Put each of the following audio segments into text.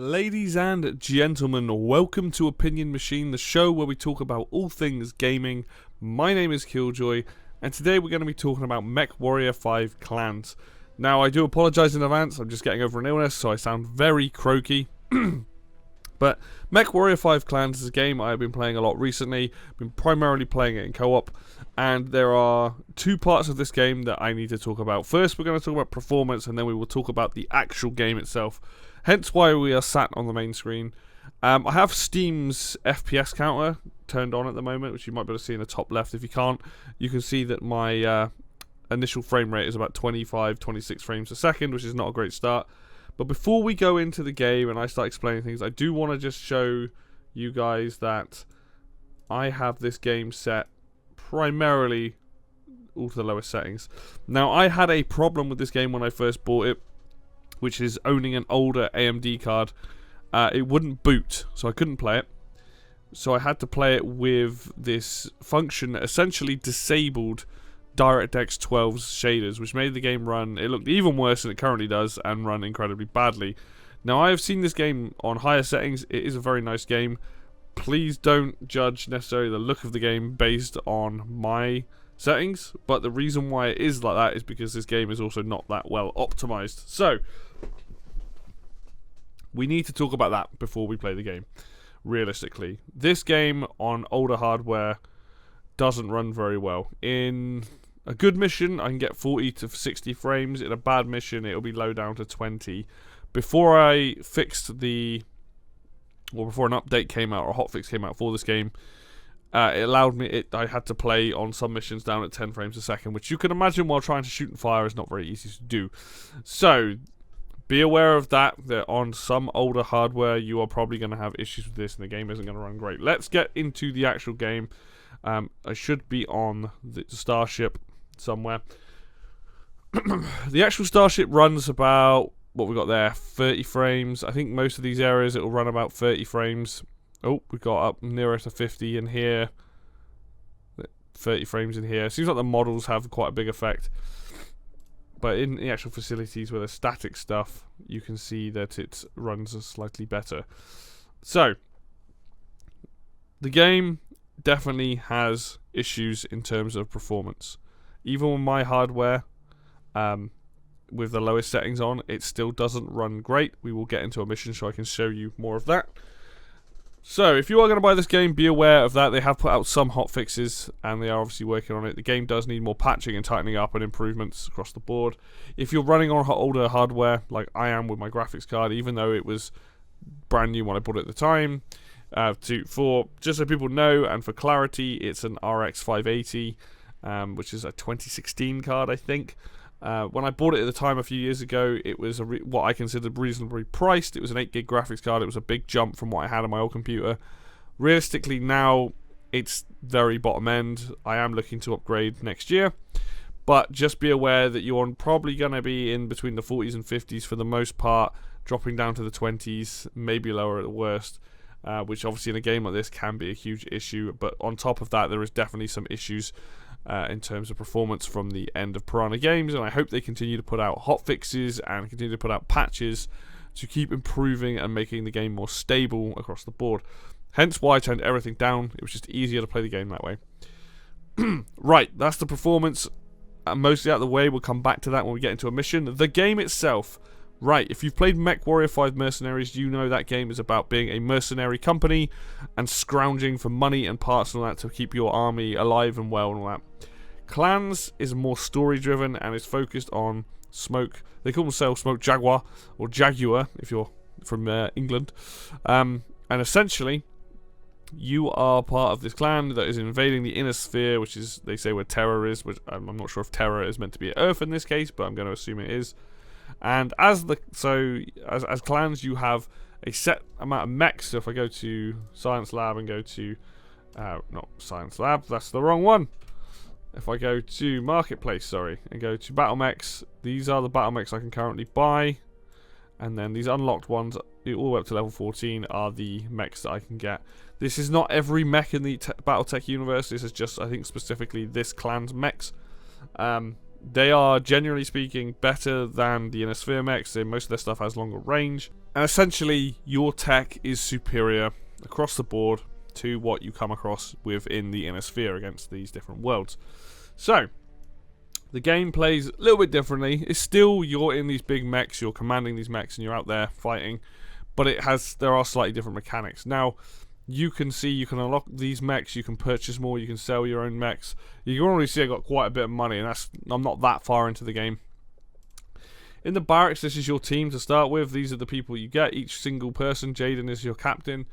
Ladies and gentlemen, welcome to Opinion Machine, the show where we talk about all things gaming. My name is Killjoy, and today we're going to be talking about MechWarrior 5 Clans. Now, I do apologise in advance, I'm just getting over an illness, so I sound very croaky. But MechWarrior 5 Clans is a game I've been playing a lot recently. I've been primarily playing it in co-op, and there are two parts of this game that I need to talk about. First, we're going to talk about performance, and then we will talk about the actual game itself. Hence why we are sat on the main screen. I have Steam's FPS counter turned on at the moment, which you might be able to see in the top left. If you can't, you can see that my initial frame rate is about 25, 26 frames a second, which is not a great start. But before we go into the game and I start explaining things, I do want to just show you guys that I have this game set primarily all to the lowest settings. Now, I had a problem with this game when I first bought it, which is owning an older AMD card. It wouldn't boot, so I couldn't play it. So I had to play it with this function that essentially disabled DirectX 12's shaders, which made the game run, it looked even worse than it currently does, and run incredibly badly. Now, I have seen this game on higher settings. It is a very nice game. Please don't judge necessarily the look of the game based on my settings, but the reason why it is like that is because this game is also not that well optimized. So we need to talk about that before we play the game. Realistically, this game on older hardware doesn't run very well. In a good mission, I can get 40 to 60 frames. In a bad mission, it'll be low down to 20. Before I fixed the, or before an update came out or a hotfix came out for this game, it allowed me, I had to play on some missions down at 10 frames a second, which you can imagine while trying to shoot and fire is not very easy to do. So be aware of that on some older hardware you are probably going to have issues with this and the game isn't going to run great. Let's get into the actual game. I should be on the starship somewhere. The actual starship runs about, what we got there, 30 frames. I think most of these areas it will run about 30 frames. Oh, we got up nearer to 50 in here. 30 frames in here. Seems like the models have quite a big effect. But in the actual facilities where there's static stuff, you can see that it runs slightly better. So, the game definitely has issues in terms of performance. Even with my hardware, with the lowest settings on, it still doesn't run great. We will get into a mission so I can show you more of that. So, if you are going to buy this game, be aware of that. They have put out some hotfixes, and they are obviously working on it. The game does need more patching and tightening up and improvements across the board. If you're running on older hardware, like I am with my graphics card, even though it was brand new when I bought it at the time, for just so people know, and for clarity, it's an RX 580, which is a 2016 card, I think. When I bought it at the time a few years ago, it was what I considered reasonably priced. It was an 8GB graphics card. It was a big jump from what I had on my old computer. Realistically, now it's very bottom end. I am looking to upgrade next year, but just be aware that you're probably going to be in between the 40s and 50s for the most part, dropping down to the 20s, maybe lower at the worst. Which obviously in a game like this can be a huge issue, but on top of that there is definitely some issues in terms of performance from the end of Piranha Games, and I hope they continue to put out hotfixes and continue to put out patches to keep improving and making the game more stable across the board. Hence why I turned everything down. It was just easier to play the game that way. Right, that's the performance mostly out of the way. We'll come back to that when we get into a mission. The game itself. Right, if you've played MechWarrior 5 Mercenaries, you know that game is about being a mercenary company and scrounging for money and parts and all that to keep your army alive and well and all that. Clans is more story-driven and is focused on Smoke. They call themselves Smoke Jaguar, or Jaguar, if you're from England. And essentially, you are part of this clan that is invading the inner sphere, which is, they say, where Terror is, which I'm not sure if Terror is meant to be Earth in this case, but I'm going to assume it is. And as clans, you have a set amount of mechs. So if I go to Science Lab and go to not Science Lab, that's the wrong one. If I go to Marketplace, sorry, and go to Battle Mechs, these are the Battle Mechs I can currently buy. And then these unlocked ones, all the way up to level 14, are the mechs that I can get. This is not every mech in the BattleTech universe. This is just, I think, specifically this clan's mechs. They are, generally speaking, better than the Inner Sphere mechs. Most of their stuff has longer range. And essentially, your tech is superior across the board to what you come across within the inner sphere against these different worlds. So, the game plays a little bit differently. It's still, you're in these big mechs, you're commanding these mechs, and you're out there fighting. But there are slightly different mechanics. Now, you can unlock these mechs, you can purchase more, you can sell your own mechs. You can already see I got quite a bit of money, and I'm not that far into the game. In the barracks, this is your team to start with. These are the people you get, each single person. Jaden is your captain.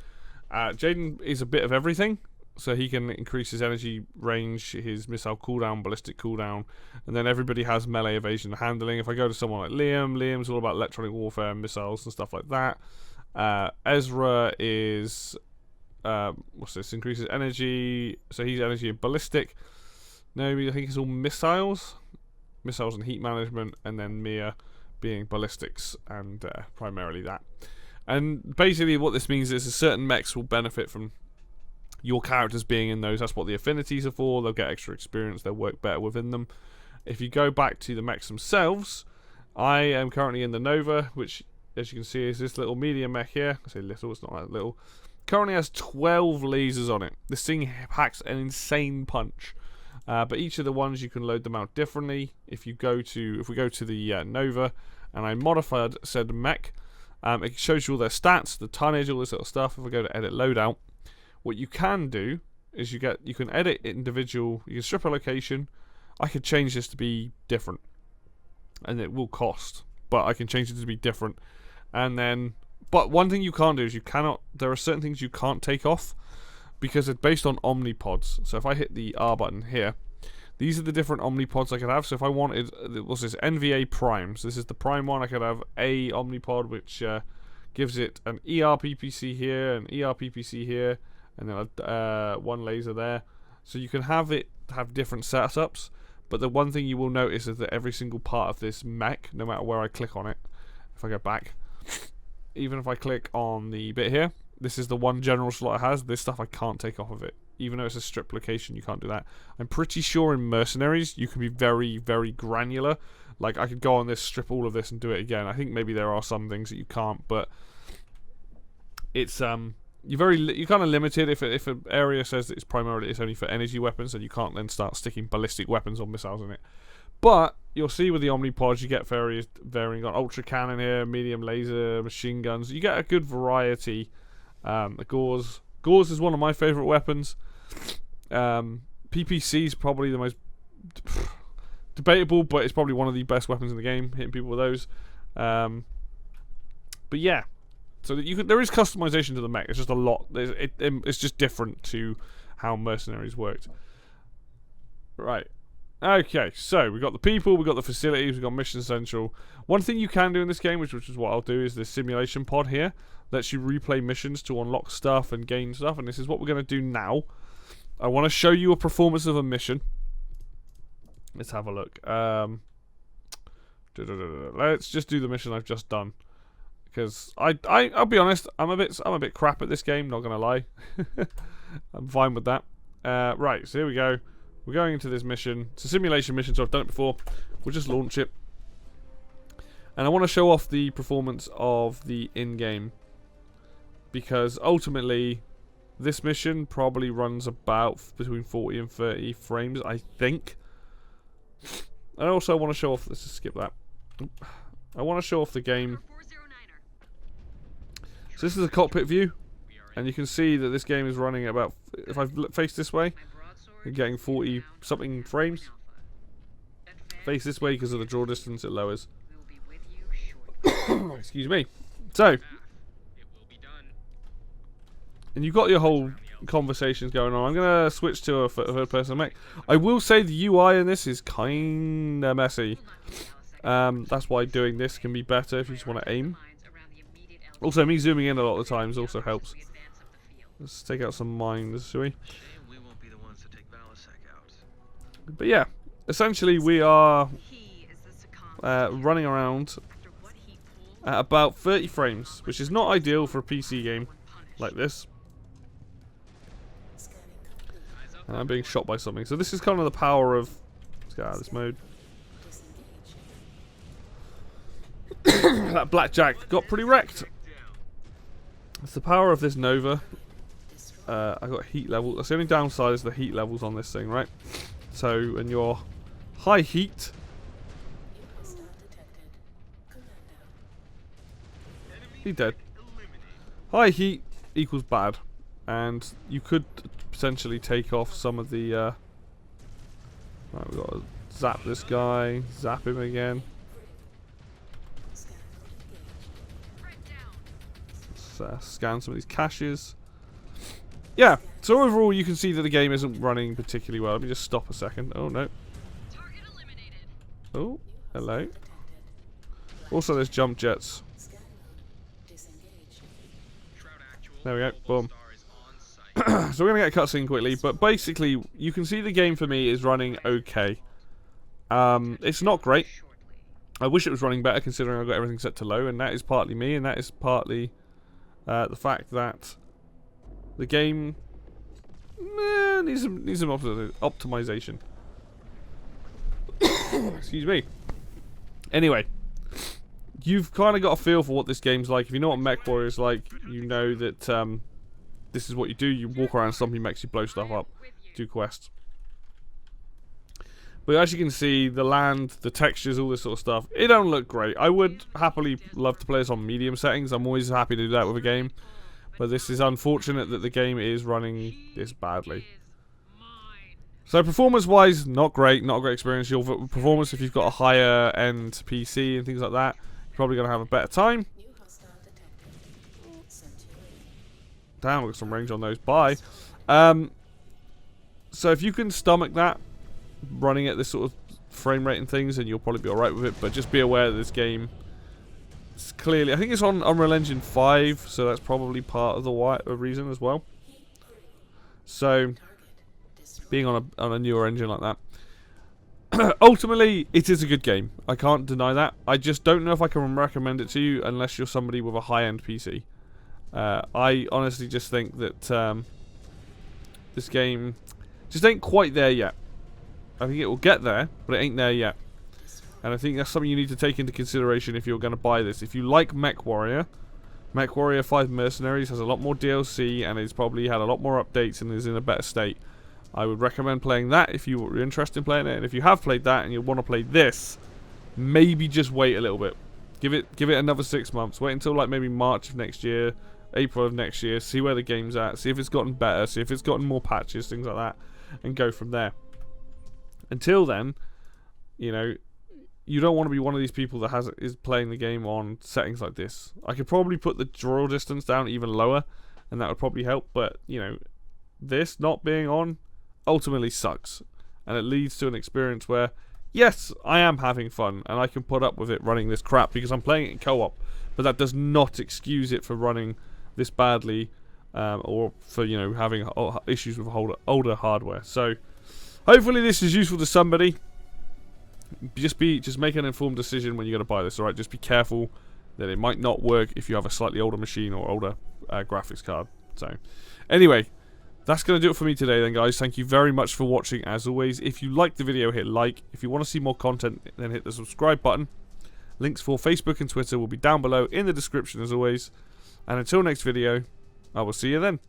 Jaden is a bit of everything, so he can increase his energy range, his missile cooldown, ballistic cooldown, and then everybody has melee evasion and handling. If I go to someone like Liam's all about electronic warfare, missiles and stuff like that. Ezra is what's this? Increases energy, so he's energy and ballistic. Naomi, I think it's all missiles and heat management, and then Mia being ballistics and primarily that. And basically what this means is certain mechs will benefit from your characters being in those. That's what the affinities are for. They'll get extra experience, they'll work better within them. If you go back to the mechs themselves, I am currently in the Nova, which as you can see is this little medium mech here. I say little, it's not that little. Currently has 12 lasers on it. This thing packs an insane punch. But each of the ones you can load them out differently. If we go to the Nova and I modified said mech, it shows you all their stats, the tonnage, all this little stuff. If I go to edit loadout, what you can do is you can edit individual. You can strip a location. I could change this to be different, and it will cost, but I can change it to be different. And then, but one thing you can't do is there are certain things you can't take off, because it's based on omnipods. So if I hit the R button here, these are the different omnipods I could have. So if I wanted, what's this, NVA primes, this is the prime one. I could have a omnipod, which gives it an ERPPC here, an ERPPC here, and then one laser there. So you can have different setups, but the one thing you will notice is that every single part of this mech, no matter where I click on it, if I go back, even if I click on the bit here, this is the one general slot it has. This stuff I can't take off of it. Even though it's a strip location, you can't do that. I'm pretty sure in Mercenaries, you can be very, very granular. Like, I could go on this, strip all of this, and do it again. I think maybe there are some things that you can't, but it's you're kind of limited. If an area says that it's only for energy weapons, then you can't then start sticking ballistic weapons or missiles in it. But you'll see with the omnipods, you get varying on ultra cannon here, medium laser, machine guns. You get a good variety. Gauze is one of my favourite weapons. PPC is probably the most debatable, but it's probably one of the best weapons in the game, hitting people with those. But yeah, so that there is customization to the mech. It's just a lot. It's just different to how Mercenaries worked. Right. Okay, so we've got the people, we've got the facilities, we've got Mission Central. One thing you can do in this game, which is what I'll do, is the simulation pod here. Lets you replay missions to unlock stuff and gain stuff, and this is what we're going to do now. I want to show you a performance of a mission. Let's have a look. Let's just do the mission I've just done, because I'll be honest, I'm a bit crap at this game. Not gonna lie, I'm fine with that. Right, so here we go. We're going into this mission. It's a simulation mission, so I've done it before. We'll just launch it, and I want to show off the performance of the in-game, because ultimately this mission probably runs about between 40 and 30 frames, I think. I also want to show off, let's just skip that. I want to show off the game. So this is a cockpit view, and you can see that this game is running at about, if I face this way, you're getting 40 something frames. Face this way, because of the draw distance, it lowers. Excuse me. So, and you've got your whole conversations going on. I'm going to switch to a third person mech. I will say the UI in this is kind of messy. That's why doing this can be better if you just want to aim. Also, me zooming in a lot of the times also helps. Let's take out some mines, shall we? But yeah, essentially we are running around at about 30 frames, which is not ideal for a PC game like this. And I'm being shot by something. So this is kind of the power of... Let's get out of this mode. That blackjack got pretty wrecked. It's the power of this Nova. I got heat level. That's the only downside is the heat levels on this thing, right? So when you're high heat, he dead. High heat equals bad, and you could potentially take off some of the. Right, we got to zap this guy, zap him again. Let's scan some of these caches. Yeah, so overall you can see that the game isn't running particularly well. Let me just stop a second. Oh no. Oh, hello. Also there's jump jets. There we go, boom. So we're going to get a cutscene quickly, but basically you can see the game for me is running okay. It's not great. I wish it was running better considering I've got everything set to low, and that is partly me, and that is partly the fact that the game needs some optimization. Excuse me. Anyway, you've kind of got a feel for what this game's like. If you know what MechWarrior is like, you know that this is what you do. You walk around stomping mechs, you blow stuff up, do quests. But as you can see, the land, the textures, all this sort of stuff, it don't look great. I would happily love to play this on medium settings. I'm always happy to do that with a game. But this is unfortunate that the game is running this badly. So performance-wise, not great, not a great experience. Your performance, if you've got a higher end PC and things like that, you're probably going to have a better time. Damn, we've got some range on those. Bye. So if you can stomach that, running at this sort of frame rate and things, and you'll probably be alright with it. But just be aware that this game is clearly, I think it's on Unreal Engine 5, so that's probably part of the reason as well. So being on a newer engine like that, ultimately it is a good game. I can't deny that. I just don't know if I can recommend it to you unless you're somebody with a high-end PC. I honestly just think that this game just ain't quite there yet. I think it will get there, but it ain't there yet. And I think that's something you need to take into consideration if you're going to buy this. If you like MechWarrior, MechWarrior 5 Mercenaries has a lot more DLC and it's probably had a lot more updates and is in a better state. I would recommend playing that if you were interested in playing it. And if you have played that and you want to play this, maybe just wait a little bit. Give it another 6 months. Wait until like maybe March of next year, April of next year. See where the game's at. See if it's gotten better. See if it's gotten more patches, things like that. And go from there. Until then, you know, you don't want to be one of these people that is playing the game on settings like this. I could probably put the draw distance down even lower, and that would probably help. But, you know, this not being on ultimately sucks. And it leads to an experience where, yes, I am having fun, and I can put up with it running this crap because I'm playing it in co-op. But that does not excuse it for running this badly, or for, you know, having issues with older hardware. So hopefully this is useful to somebody. Just make an informed decision when you're going to buy this, alright? Just be careful that it might not work if you have a slightly older machine or older graphics card. So, anyway, that's going to do it for me today then, guys. Thank you very much for watching, as always. If you liked the video, hit like. If you want to see more content, then hit the subscribe button. Links for Facebook and Twitter will be down below in the description, as always. And until next video, I will see you then.